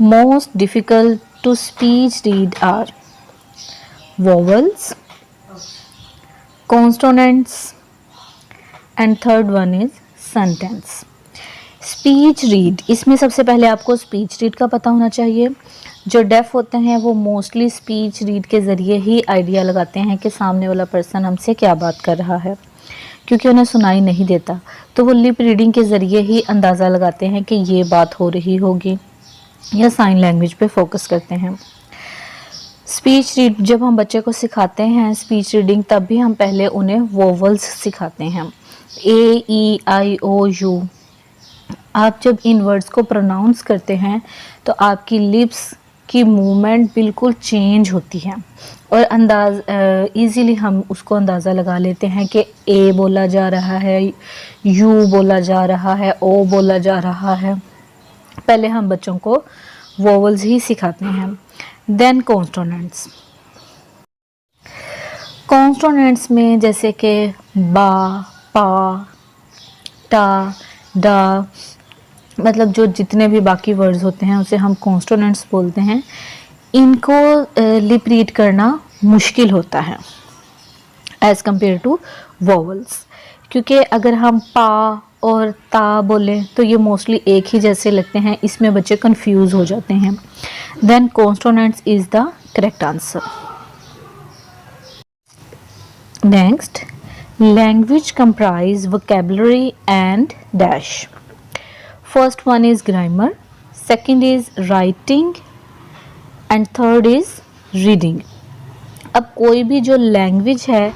Most difficult to speech read are vowels, consonants, and third one is sentence. Speech read, इसमें सबसे पहले आपको speech read का पता होना चाहिए। जो डेफ होते हैं वो मोस्टली स्पीच रीड के ज़रिए ही आइडिया लगाते हैं कि सामने वाला पर्सन हमसे क्या बात कर रहा है, क्योंकि उन्हें सुनाई नहीं देता, तो वो लिप रीडिंग के ज़रिए ही अंदाज़ा लगाते हैं कि ये बात हो रही होगी, या साइन लैंग्वेज पे फोकस करते हैं। स्पीच रीड जब हम बच्चे को सिखाते हैं स्पीच रीडिंग, तब भी हम पहले उन्हें वोवल्स सिखाते हैं, ए ई आई ओ यू। आप जब इन वर्ड्स को प्रोनाउंस करते हैं तो आपकी लिप्स की मूवमेंट बिल्कुल चेंज होती है, और इजीली हम उसको अंदाज़ा लगा लेते हैं कि ए बोला जा रहा है, यू बोला जा रहा है, ओ बोला जा रहा है। पहले हम बच्चों को वोवल्स ही सिखाते हैं। Then consonants. कॉन्सोनेंट्स में जैसे कि बा, पा, टा, डा, मतलब जो जितने भी बाकी वर्ड्स होते हैं उसे हम कॉन्सोनेंट्स बोलते हैं। इनको लिप रीड करना मुश्किल होता है एज कम्पेयर टू वोवल्स, क्योंकि अगर हम पा और ता बोलें तो ये मोस्टली एक ही जैसे लगते हैं, इसमें बच्चे कंफ्यूज हो जाते हैं। Then consonants is the correct answer. Next, language comprise vocabulary and dash. First one is grammar, second is writing and third is reading. अब कोई भी जो लैंग्वेज है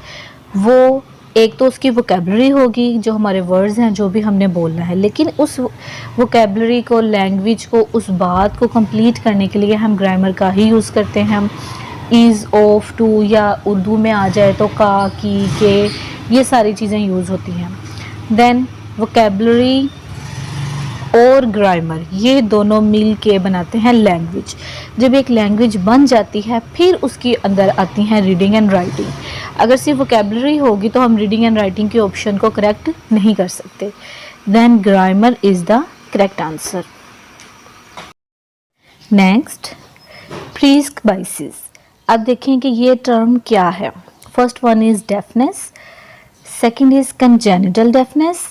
वो एक तो उसकी वोकैबुलरी होगी, जो हमारे वर्ड्स हैं जो भी हमने बोलना है, लेकिन उस वोकैबुलरी को, लैंग्वेज को, उस बात को कंप्लीट करने के लिए हम ग्रामर का ही यूज़ करते हैं। इज़, ऑफ, टू, या उर्दू में आ जाए तो का, की, के, ये सारी चीज़ें यूज़ होती हैं। देन वोकैबुलरी और ग्रामर, ये दोनों मिल के बनाते हैं लैंग्वेज। जब एक लैंग्वेज बन जाती है फिर उसके अंदर आती हैं रीडिंग एंड राइटिंग। अगर सिर्फ वोकैबुलरी होगी तो हम रीडिंग एंड राइटिंग के ऑप्शन को करेक्ट नहीं कर सकते। Then grammar is the correct answer. Next, presbycusis. अब देखें कि ये टर्म क्या है। First one is deafness, second is congenital deafness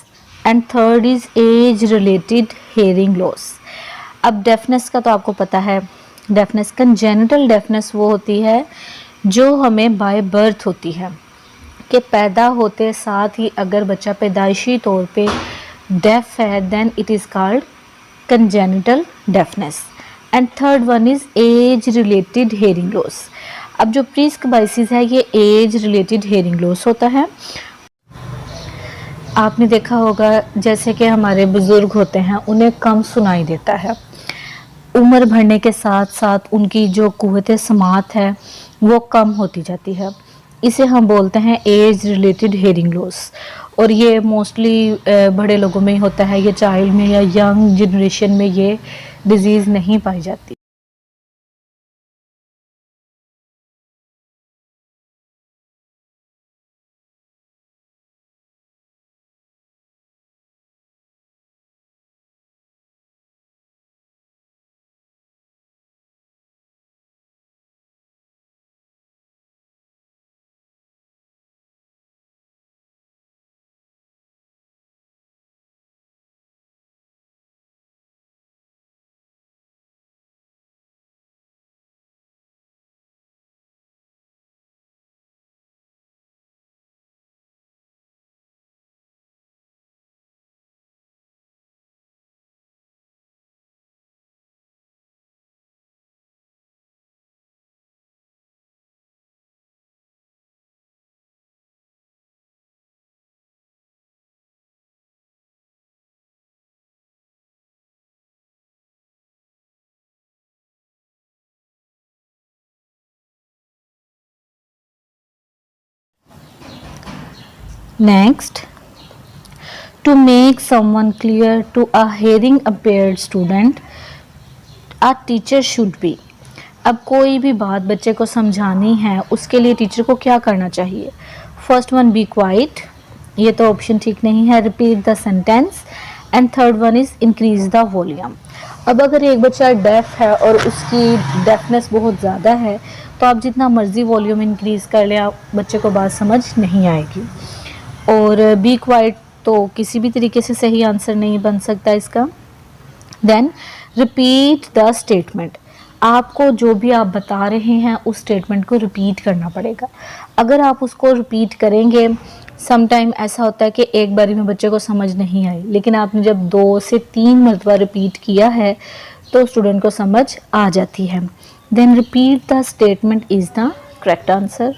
and third is age related hearing loss. अब डेफनेस का तो आपको पता है, डेफनेस, कंजेनिटल डेफनेस वो होती है जो हमें बाय बर्थ होती है, कि पैदा होते साथ ही अगर बच्चा पैदाइशी तौर पे डेफ है then it is called congenital deafness. And third one is age related hearing loss. अब जो प्रीस्क्बाइसिस है ये एज रिलेटेड हेयरिंग लॉस होता है। आपने देखा होगा जैसे कि हमारे बुज़ुर्ग होते हैं उन्हें कम सुनाई देता है, उम्र बढ़ने के साथ साथ उनकी जो कुव्वत समात है वो कम होती जाती है। इसे हम बोलते हैं एज रिलेटेड हेयरिंग लॉस, और ये मोस्टली बड़े लोगों में ही होता है, ये चाइल्ड में या यंग जनरेशन में ये डिजीज़ नहीं पाई जाती। Next, to make someone clear to a hearing impaired student, a teacher should be। अब कोई भी बात बच्चे को समझानी है उसके लिए टीचर को क्या करना चाहिए। फर्स्ट वन, बी क्वाइट, ये तो ऑप्शन ठीक नहीं है। Repeat the sentence and third one is increase the volume. अब अगर एक बच्चा डेफ है और उसकी डेफनेस बहुत ज़्यादा है, तो आप जितना मर्ज़ी वॉल्यूम इंक्रीज़ कर लें, आप बच्चे को बात समझ नहीं आएगी। और बी क्वाइट तो किसी भी तरीके से सही आंसर नहीं बन सकता इसका। देन रिपीट द स्टेटमेंट, आपको जो भी आप बता रहे हैं उस स्टेटमेंट को रिपीट करना पड़ेगा। अगर आप उसको रिपीट करेंगे, सम टाइम ऐसा होता है कि एक बारी में बच्चे को समझ नहीं आई, लेकिन आपने जब 2 से 3 मरतबा रिपीट किया है तो स्टूडेंट को समझ आ जाती है। Then repeat the statement is the correct answer.